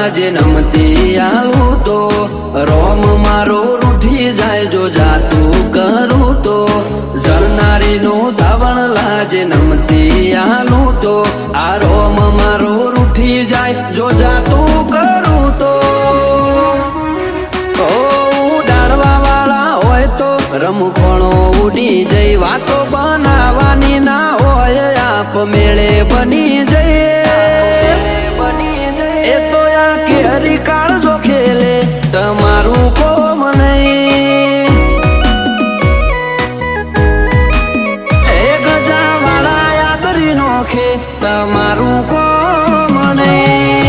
લાજે નમતી આલું તો રોમ મારો રૂઠી જાય જો જાતું કરું તો જળનારીનું ધાવણ લાજે નમતી આલું તો આ રોમ મારો રૂઠી જાય જો જાતું કરું તો ઉડાડવા વાળા હોય તો રમખોણો ઉડી જઈ વાતો બનાવવાની ના હોય આપ મેળે બની જઈએ એ તો આ કેરી કાળજો ખેલે તમારું કોમ નહીં એ ગજા વાળા યાદરી નોખે તમારું કોમ નહીં